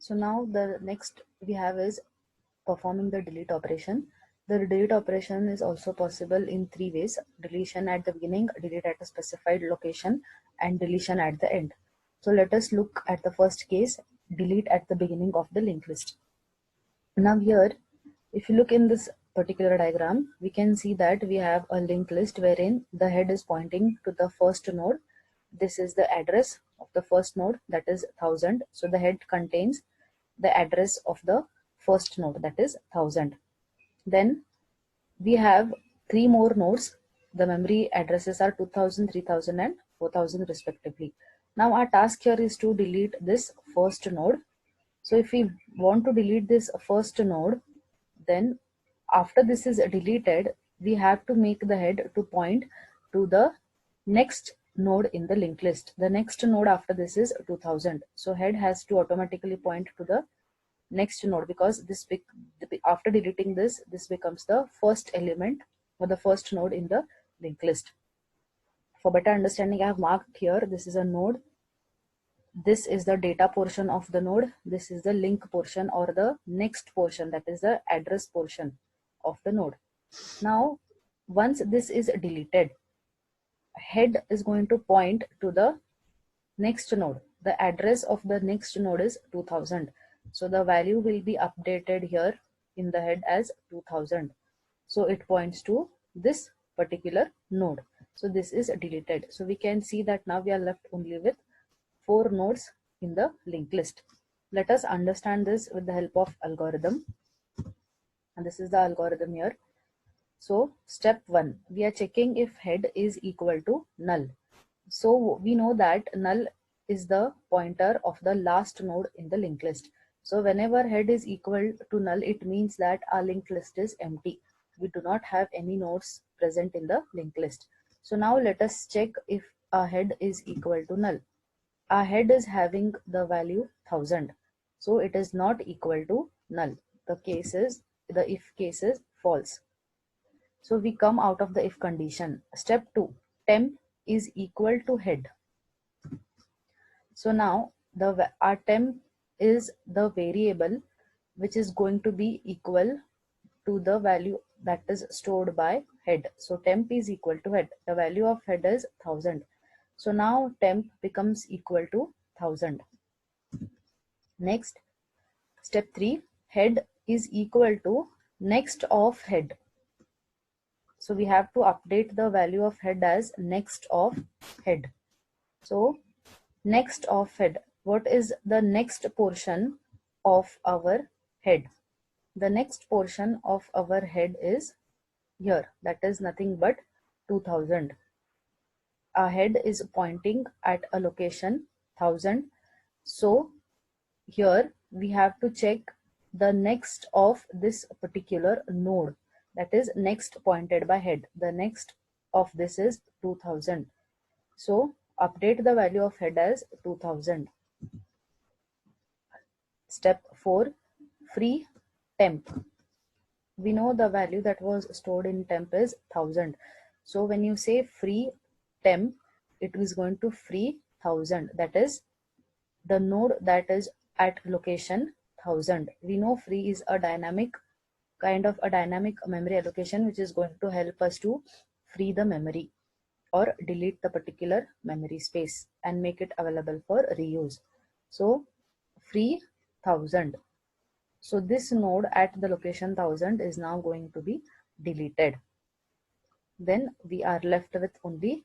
So now the next we have is performing the delete operation. The delete operation is also possible in three ways: deletion at the beginning, delete at a specified location, and deletion at the end. So let us look at the first case, delete at the beginning of the linked list. Now here, if you look in this particular diagram, we can see that we have a linked list wherein the head is pointing to the first node. This is the address of the first node, that is 1000. So the head contains the address of the first node, that is 1000. Then we have three more nodes. The memory addresses are 2000, 3000 and 4000 respectively. Now our task here is to delete this first node. So if we want to delete this first node, then after this is deleted, we have to make the head to point to the next node in the linked list. The next node after this is 2000. So head has to automatically point to the next node, because this after deleting this becomes the first element or the first node in the linked list. For better understanding, I have marked here, this is a node, this is the data portion of the node, this is the link portion or the next portion, that is the address portion of the node. Now once this is deleted, head is going to point to the next node. The address of the next node is 2000. So the value will be updated here in the head as 2000. So it points to this particular node. So this is deleted. So we can see that now we are left only with 4 nodes in the linked list. Let us understand this with the help of algorithm. And this is the algorithm here. So step 1, we are checking if head is equal to null. So we know that null is the pointer of the last node in the linked list. So whenever head is equal to null, it means that our linked list is empty. We do not have any nodes present in the linked list. So now let us check if our head is equal to null. Our head is having the value 1000. So it is not equal to null. The if case is false. So we come out of the if condition. Step 2, temp is equal to head. So now our temp is the variable which is going to be equal to the value that is stored by head. So temp is equal to head. The value of head is 1000. So now temp becomes equal to 1000. Next, step 3, head is equal to next of head. So we have to update the value of head as next of head. So next of head, what is the next portion of our head? The next portion of our head is here, that is nothing but 2000. Our head is pointing at a location 1000. So here we have to check the next of this particular node, that is next pointed by head. The next of this is 2000. So update the value of head as 2000. Step 4, free temp. We know the value that was stored in temp is 1000. So when you say free temp, it is going to free 1000. That is the node that is at location 1000. We know free is a dynamic memory allocation, which is going to help us to free the memory or delete the particular memory space and make it available for reuse. So free 1000. So this node at the location 1000 is now going to be deleted. Then we are left with only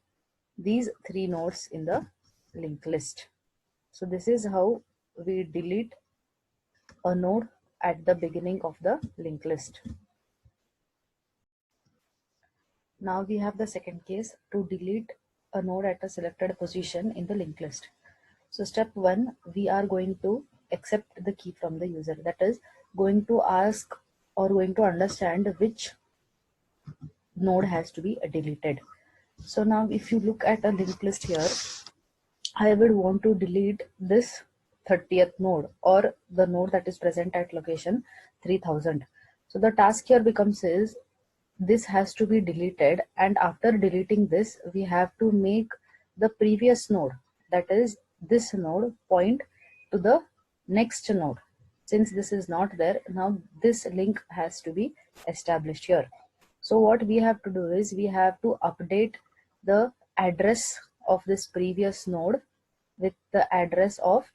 these 3 nodes in the linked list. So this is how we delete a node at the beginning of the linked list. Now we have the second case, to delete a node at a selected position in the linked list. So step 1, we are going to accept the key from the user, that is going to ask or going to understand which node has to be deleted. So now if you look at a linked list here, I would want to delete this 30th node or the node that is present at location 3000. So the task here becomes is this has to be deleted, and after deleting this we have to make the previous node, that is this node, point to the next node, Since this is not there, now this link has to be established here. So what we have to do is we have to update the address of this previous node with the address of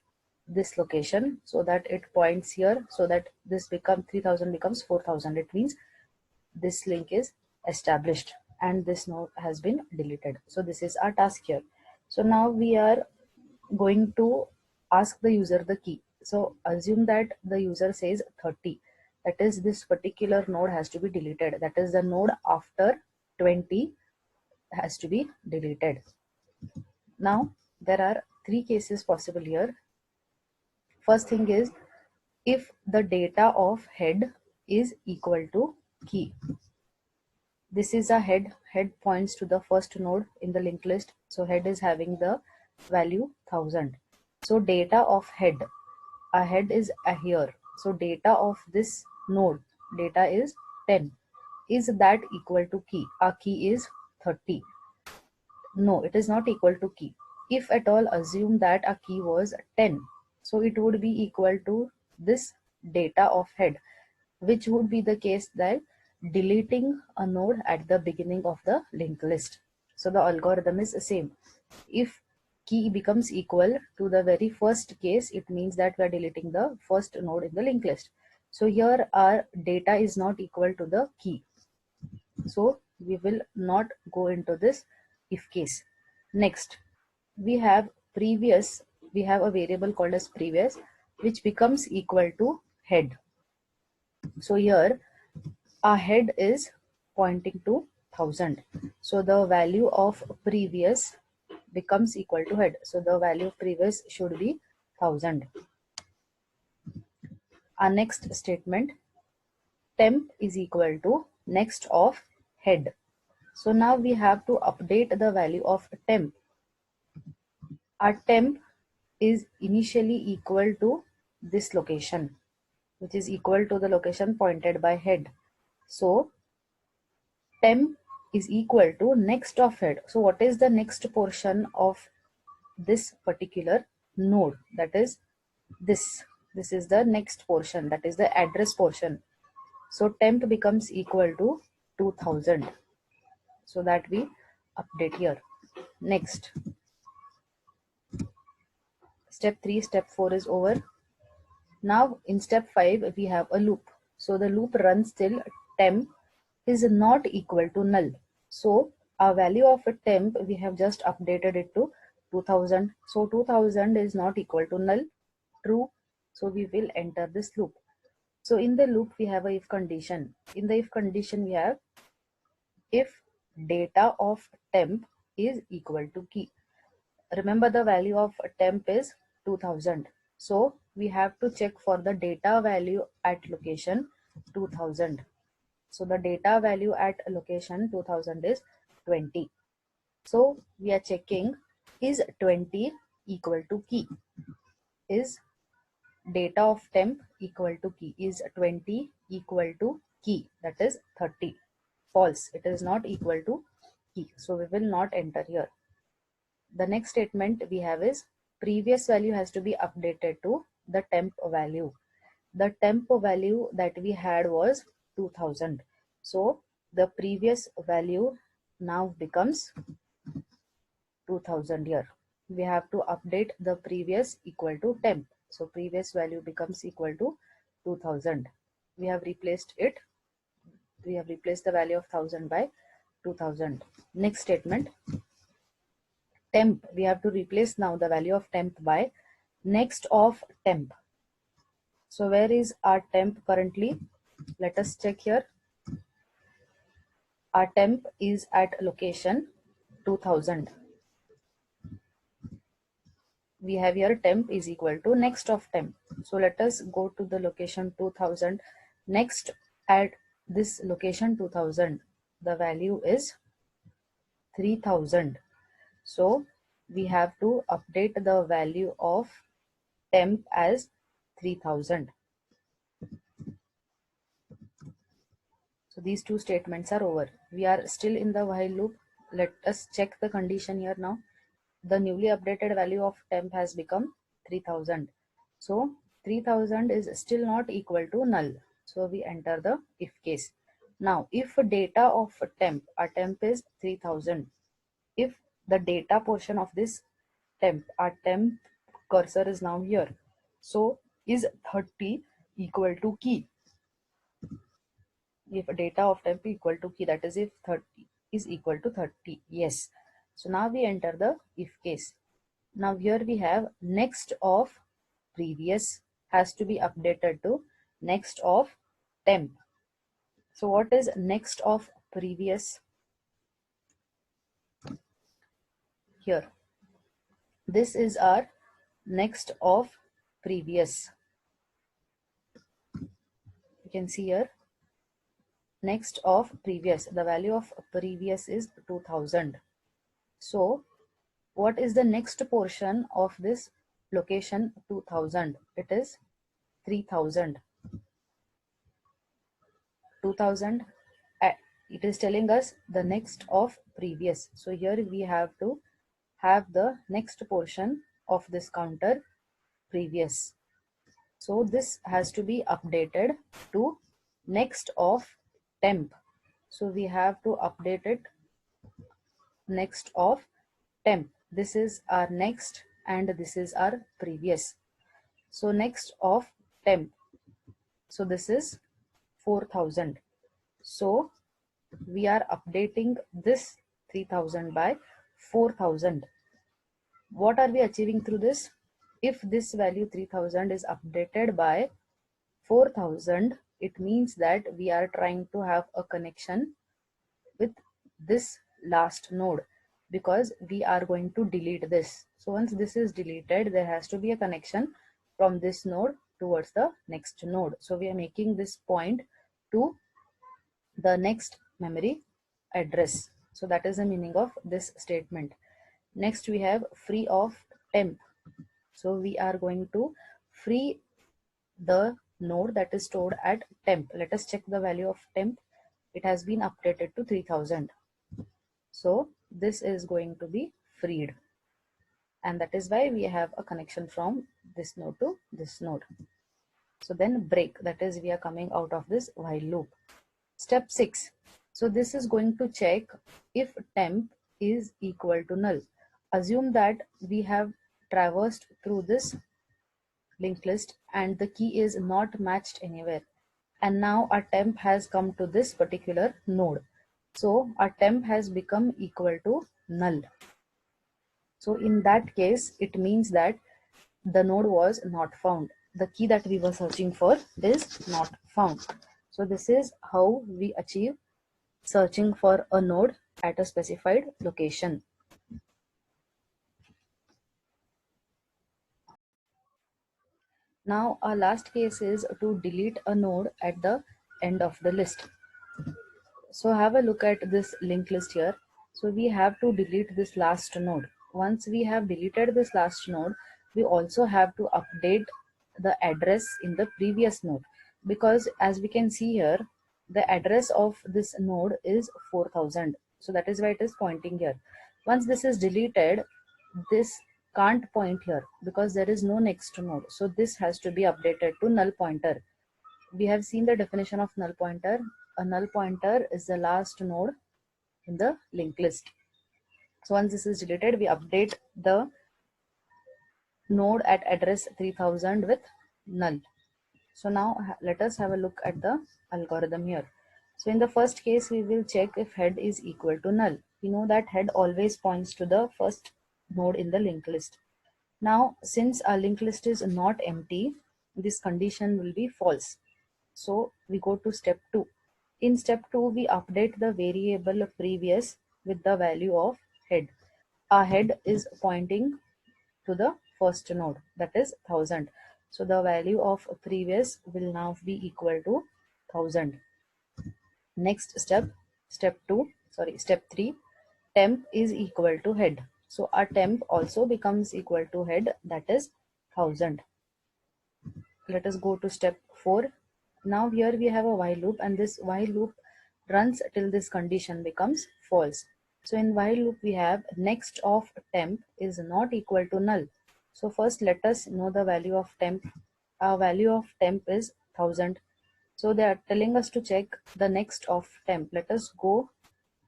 this location, so that it points here, so that this become 3000 becomes 4000. It means this link is established and this node has been deleted. So this is our task here. So now we are going to ask the user the key. So assume that the user says 30, that is this particular node has to be deleted, that is the node after 20 has to be deleted. Now there are three cases possible here. First thing is, if the data of head is equal to key. This is a head. Head points to the first node in the linked list. So head is having the value 1000. So data of head, a head is a here. So data of this node, data is 10. Is that equal to key? Our key is 30. No, it is not equal to key. If at all assume that a key was 10, so it would be equal to this data of head, which would be the case that deleting a node at the beginning of the linked list. So the algorithm is the same. If key becomes equal to the very first case, it means that we are deleting the first node in the linked list. So here our data is not equal to the key. So we will not go into this if case. Next, we have previous, we have a variable called as previous, which becomes equal to head. So here our head is pointing to 1000. So the value of previous becomes equal to head. So the value of previous should be 1000. Our next statement, temp is equal to next of head. So now we have to update the value of temp. Our temp is initially equal to this location, which is equal to the location pointed by head. So temp is equal to next of head. So what is the next portion of this particular node? That is this. This is the next portion, that is the address portion. So temp becomes equal to 2000. So that we update here. Next, step 3, step 4 is over. Now in step 5 we have a loop. So the loop runs till temp is not equal to null. So our value of a temp, we have just updated it to 2000. So 2000 is not equal to null, true. So we will enter this loop. So in the loop we have a if condition. In the if condition we have if data of temp is equal to key. Remember the value of temp is 2000. So we have to check for the data value at location 2000. So the data value at location 2000 is 20. So we are checking, is 20 equal to key? Is data of temp equal to key? Is 20 equal to key? That is 30. False. It is not equal to key. So we will not enter here. The next statement we have is previous value has to be updated to the temp value. The temp value that we had was 2000. So the previous value now becomes 2000 here. We have to update the previous equal to temp. So previous value becomes equal to 2000. We have replaced it. We have replaced the value of 1000 by 2000. Next statement, temp, we have to replace now the value of temp by next of temp. So where is our temp currently? Let us check here. Our temp is at location 2000. We have here temp is equal to next of temp. So let us go to the location 2000. Next at this location 2000, the value is 3000. So we have to update the value of temp as 3000. So these two statements are over. We are still in the while loop. Let us check the condition here now. The newly updated value of temp has become 3000. So 3000 is still not equal to null. So we enter the if case. Now, if data of temp, our temp is 3000. If the data portion of this temp, our temp cursor is now here. So is 30 equal to key? If data of temp equal to key, that is if 30 is equal to 30, yes. So now we enter the if case. Now here we have next of previous has to be updated to next of temp. So what is next of previous? Here, this is our next of previous. You can see here, next of previous, the value of previous is 2000. So what is the next portion of this location 2000? It is 3000. 2000, it is telling us the next of previous. So here we have to have the next portion of this counter previous. So this has to be updated to next of temp. So we have to update it next of temp. This is our next and this is our previous. So next of temp. So this is 4000. So we are updating this 3000 by 4000. What are we achieving through this? If this value 3000 is updated by 4000, it means that we are trying to have a connection with this last node, because we are going to delete this. So once this is deleted, there has to be a connection from this node towards the next node. So we are making this point to the next memory address. So that is the meaning of this statement. Next we have free of temp. So we are going to free the node that is stored at temp. Let us check the value of temp. It has been updated to 3000. So this is going to be freed, and that is why we have a connection from this node to this node. So then break, that is we are coming out of this while loop. Step 6. So this is going to check if temp is equal to null. Assume that we have traversed through this linked list and the key is not matched anywhere. And now our temp has come to this particular node. So our temp has become equal to null. So in that case, it means that the node was not found. The key that we were searching for is not found. So this is how we achieve searching for a node at a specified location. Now our last case is to delete a node at the end of the list. So have a look at this linked list here. So we have to delete this last node. Once we have deleted this last node, we also have to update the address in the previous node, because as we can see here, the address of this node is 4000. So that is why it is pointing here. Once this is deleted, this can't point here because there is no next node. So this has to be updated to null pointer. We have seen the definition of null pointer. A null pointer is the last node in the linked list. So once this is deleted, we update the node at address 3000 with null. So now let us have a look at the algorithm here. So in the first case, we will check if head is equal to null. We know that head always points to the first node in the linked list. Now, since our linked list is not empty, this condition will be false. So we go to step 2. In step 2, we update the variable previous with the value of head. Our head is pointing to the first node, that is 1000. So the value of previous will now be equal to 1000. Next step, step 3, temp is equal to head. So our temp also becomes equal to head, that is 1000. Let us go to step 4. Now here we have a while loop, and this while loop runs till this condition becomes false. So in while loop we have next of temp is not equal to null. So first let us know the value of temp. our value of temp is 1000. So they are telling us to check the next of temp. Let us go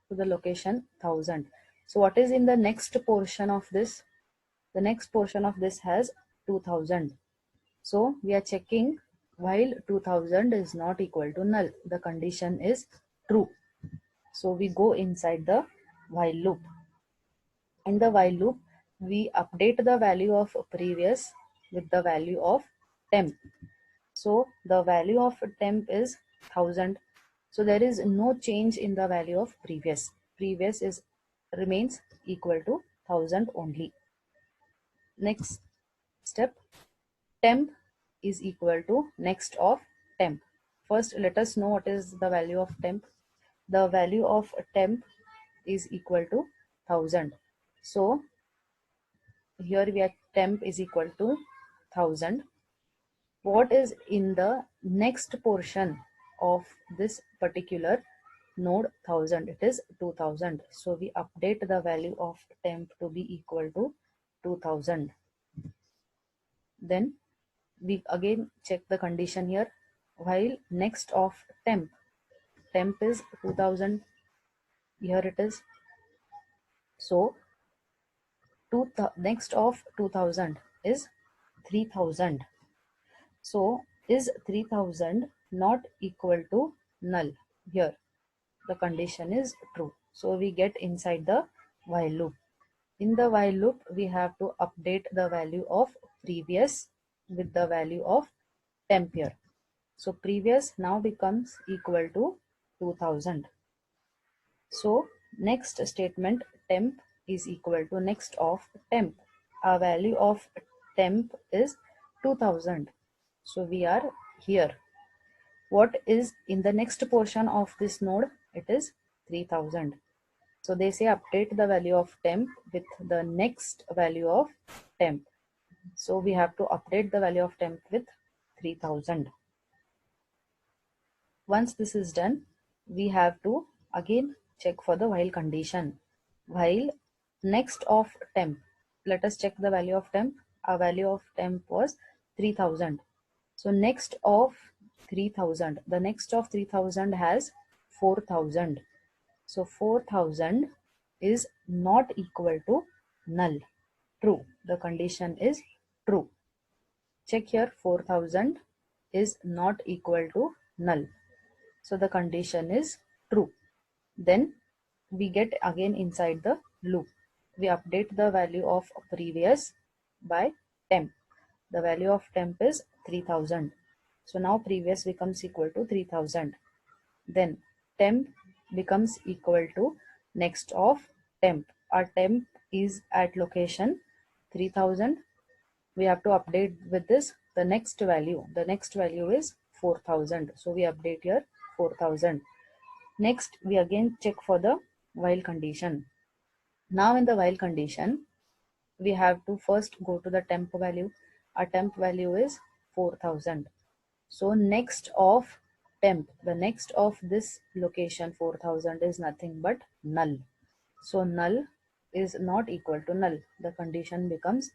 to the location 1000. So what is in the next portion of this? The next portion of this has 2000. So we are checking while 2000 is not equal to null. The condition is true. So we go inside the while loop. In the while loop, we update the value of previous with the value of temp. So the value of temp is 1000. So there is no change in the value of previous. Previous is remains equal to 1000 only. Next step, temp is equal to next of temp. First, let us know what is the value of temp. The value of temp is equal to 1000. So here we are, temp is equal to 1000. What is in the next portion of this particular node 1000? It is 2000. So we update the value of temp to be equal to 2000. Then we again check the condition here. While next of temp is 2000, here it is. So next of 2000 is 3000. So is 3000 not equal to null? Here the condition is true. So we get inside the while loop. In the while loop, we have to update the value of previous with the value of temp here. So previous now becomes equal to 2000. So next statement, temp is equal to next of temp. Our value of temp is 2000. So we are here. What is in the next portion of this node? It is 3000. So they say update the value of temp with the next value of temp. So we have to update the value of temp with 3000. Once this is done, we have to again check for the while condition. While next of temp, let us check the value of temp. Our value of temp was 3000. So next of 3000, the next of 3000 has 4000. So 4000 is not equal to null. True. The condition is true. Check here, 4000 is not equal to null. So the condition is true. Then we get again inside the loop. We update the value of previous by temp. The value of temp is 3000. So now previous becomes equal to 3000. Then temp becomes equal to next of temp. Our temp is at location 3000. We have to update with this the next value. The next value is 4000. So we update here 4000. Next, we again check for the while condition. Now in the while condition, we have to first go to the temp value. Our temp value is 4000. So next of temp, the next of this location 4000 is nothing but null. So null is not equal to null. The condition becomes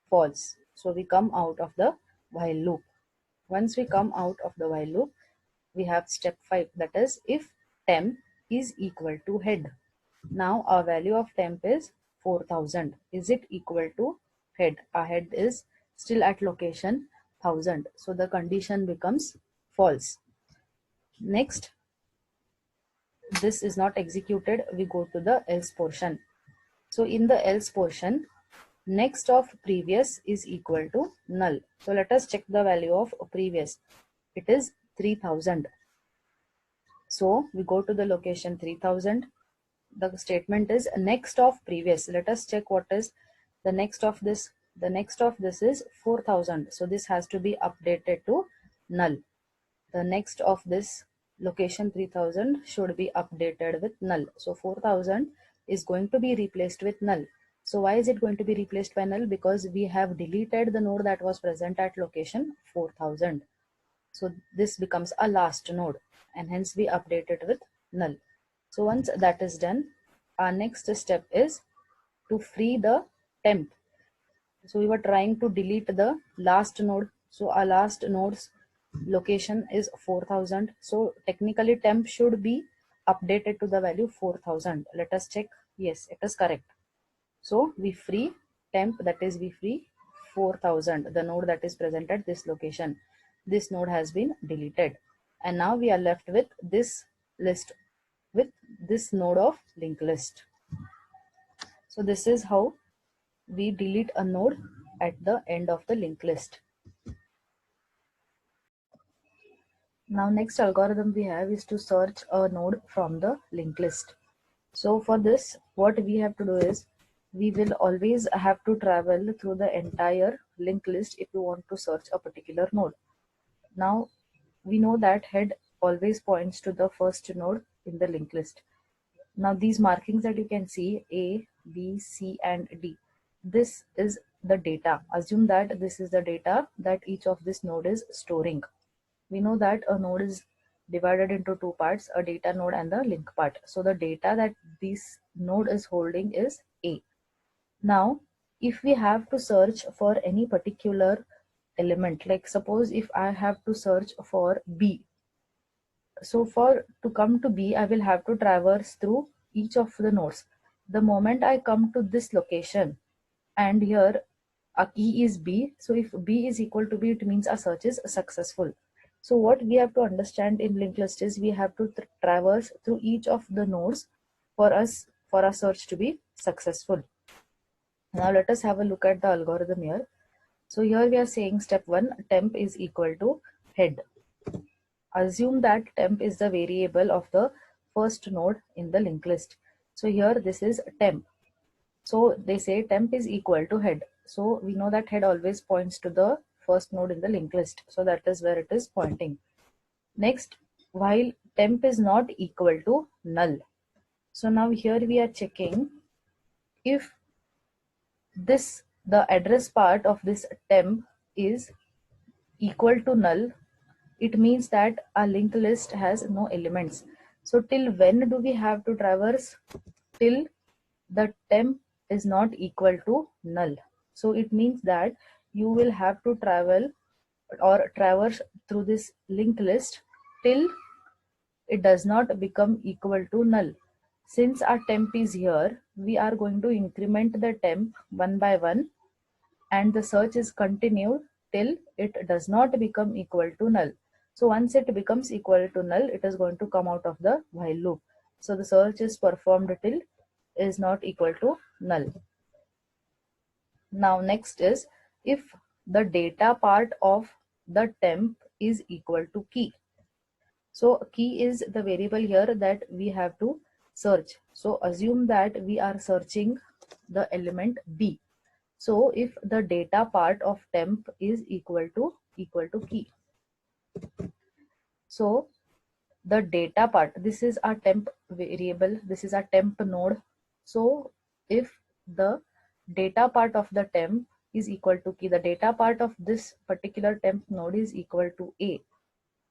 false. So we come out of the while loop. Once we come out of the while loop, we have step 5, that is if temp is equal to head. Now our value of temp is 4000. Is it equal to head? Our head is still at location 1000. So the condition becomes false. Next, this is not executed. We go to the else portion. So in the else portion, next of previous is equal to null. So let us check the value of previous. It is 3000. So we go to the location 3000. The statement is next of previous. Let us check what is the next of this. The next of this is 4000. So this has to be updated to null. The next of this location 3000 should be updated with null. So 4000 is going to be replaced with null. So why is it going to be replaced by null? Because we have deleted the node that was present at location 4000. So this becomes a last node and hence we update it with null. So once that is done, our next step is to free the temp. So we were trying to delete the last node. So our last node's location is 4000. So technically temp should be updated to the value 4000. Let us check. Yes, it is correct. So we free temp, that is we free 4000, the node that is present at this location. This node has been deleted. And now we are left with this list, with this node of linked list. So this is how we delete a node at the end of the linked list. Now next algorithm we have is to search a node from the linked list. So for this, what we have to do is, we will always have to travel through the entire linked list if you want to search a particular node. Now we know that head always points to the first node in the linked list. Now these markings that you can see, A, B, C and D, this is the data. Assume that this is the data that each of this node is storing. We know that a node is divided into two parts, a data node and the link part. So the data that this node is holding is A. Now, if we have to search for any particular element, like suppose if I have to search for B. So for to come to B, I will have to traverse through each of the nodes. The moment I come to this location, and here a key is B, so if B is equal to B, it means our search is successful. So what we have to understand in linked list is, we have to traverse through each of the nodes for our search to be successful. Now let us have a look at the algorithm here. So here we are saying step 1, temp is equal to head. Assume that temp is the variable of the first node in the linked list. So here this is temp. So they say temp is equal to head. So we know that head always points to the first node in the linked list. So that is where it is pointing. Next, while temp is not equal to null. So now here we are checking if the address part of this temp is equal to null, it means that our linked list has no elements. So till when do we have to traverse? Till the temp is not equal to null. So it means that you will have to travel or traverse through this linked list till it does not become equal to null. Since our temp is here, we are going to increment the temp one by one, and the search is continued till it does not become equal to null. So once it becomes equal to null, it is going to come out of the while loop. So the search is performed till is not equal to null. Now next is, if the data part of the temp is equal to key. So key is the variable here that we have to search. So assume that we are searching the element B. So if the data part of temp is equal to key. So the data part, this is our temp variable, this is our temp node. So if the data part of the temp is equal to key, the data part of this particular temp node is equal to A.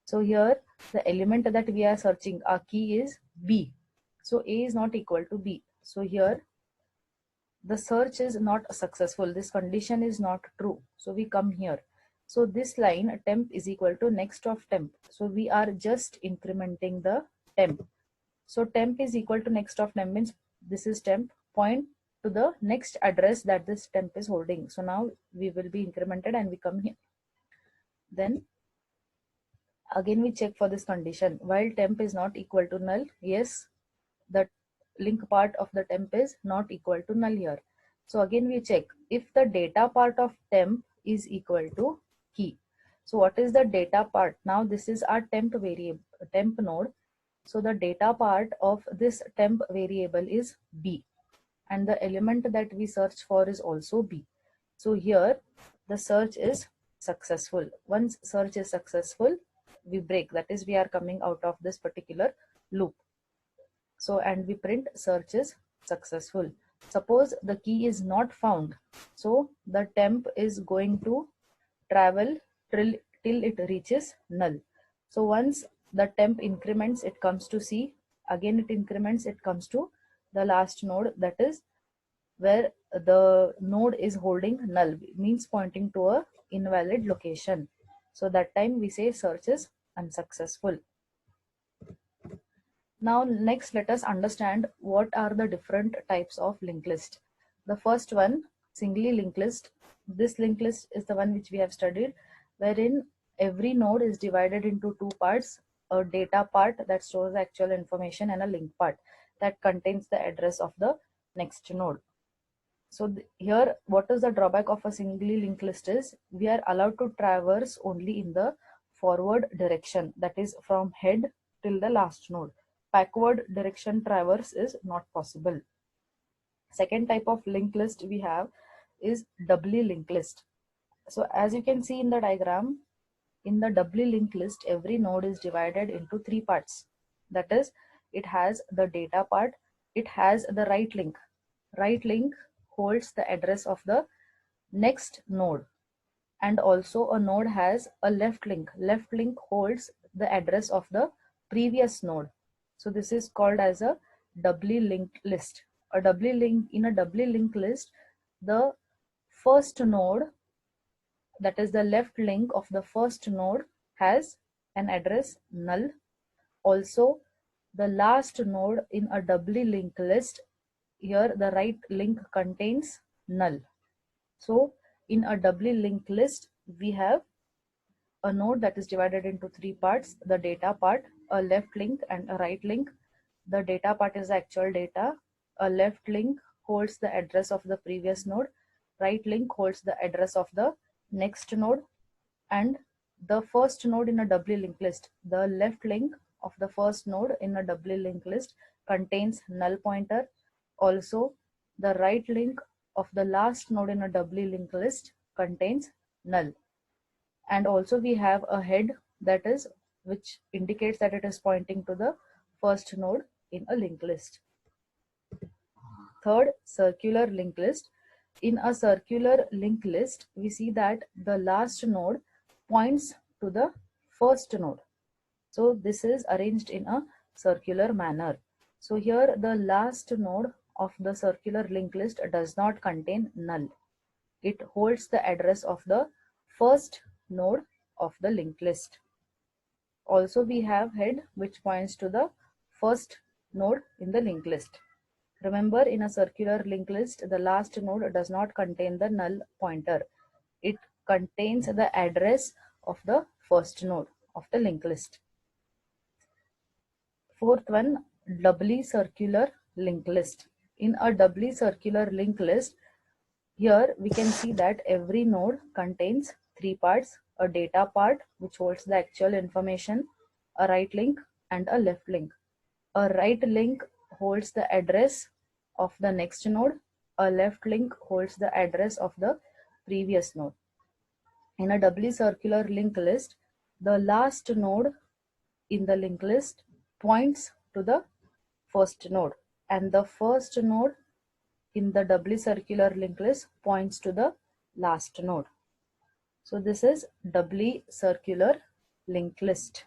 So here the element that we are searching, our key is B. So A is not equal to B. So here the search is not successful. This condition is not true. So we come here. So this line temp is equal to next of temp. So we are just incrementing the temp. So temp is equal to next of temp means this is temp, point to the next address that this temp is holding. So now we will be incremented and we come here. Then again we check for this condition. While temp is not equal to null, yes, the link part of the temp is not equal to null here. So again we check if the data part of temp is equal to key. So what is the data part? Now this is our temp variable, temp node. So the data part of this temp variable is B, and the element that we search for is also B. So here the search is successful. Once search is successful, we break, that is we are coming out of this particular loop. So and we print search is successful. Suppose the key is not found, so the temp is going to travel till it reaches null. So once the temp increments, it comes to C, again it increments, it comes to the last node, that is where the node is holding null, means pointing to a invalid location. So that time we say search is unsuccessful. Now next let us understand what are the different types of linked list. The first one, singly linked list. This linked list is the one which we have studied, wherein every node is divided into two parts, a data part that stores the actual information and a link part that contains the address of the next node. So here what is the drawback of a singly linked list is we are allowed to traverse only in the forward direction, that is from head till the last node. Backward direction traverse is not possible. Second type of linked list we have is doubly linked list. So as you can see in the diagram, in the doubly linked list, every node is divided into three parts. That is, it has the data part, it has the right link. Right link holds the address of the next node, and also a node has a left link. Left link holds the address of the previous node. So this is called as a doubly linked list. In a doubly linked list, the first node, that is the left link of the first node, has an address null. Also, the last node in a doubly linked list, here the right link contains null. So in a doubly linked list, we have a node that is divided into three parts: the data part, a left link, and a right link. The data part is the actual data. A left link holds the address of the previous node. Right link holds the address of the next node. And the first node in a doubly linked list, the left link of the first node in a doubly linked list contains null pointer. Also, the right link of the last node in a doubly linked list contains null. And also we have a head, that is, which indicates that it is pointing to the first node in a linked list. Third, circular linked list. In a circular linked list, we see that the last node points to the first node. So this is arranged in a circular manner. So here the last node of the circular linked list does not contain null. It holds the address of the first node of the linked list. Also we have head, which points to the first node in the linked list. Remember, in a circular linked list, the last node does not contain the null pointer. It contains the address of the first node of the linked list. Fourth one, doubly circular linked list. In a doubly circular linked list, here we can see that every node contains three parts: a data part which holds the actual information, a right link, and a left link. A right link holds the address of the next node. A left link holds the address of the previous node. In a doubly circular linked list, the last node in the linked list points to the first node, and the first node in the doubly circular linked list points to the last node. So this is doubly circular linked list.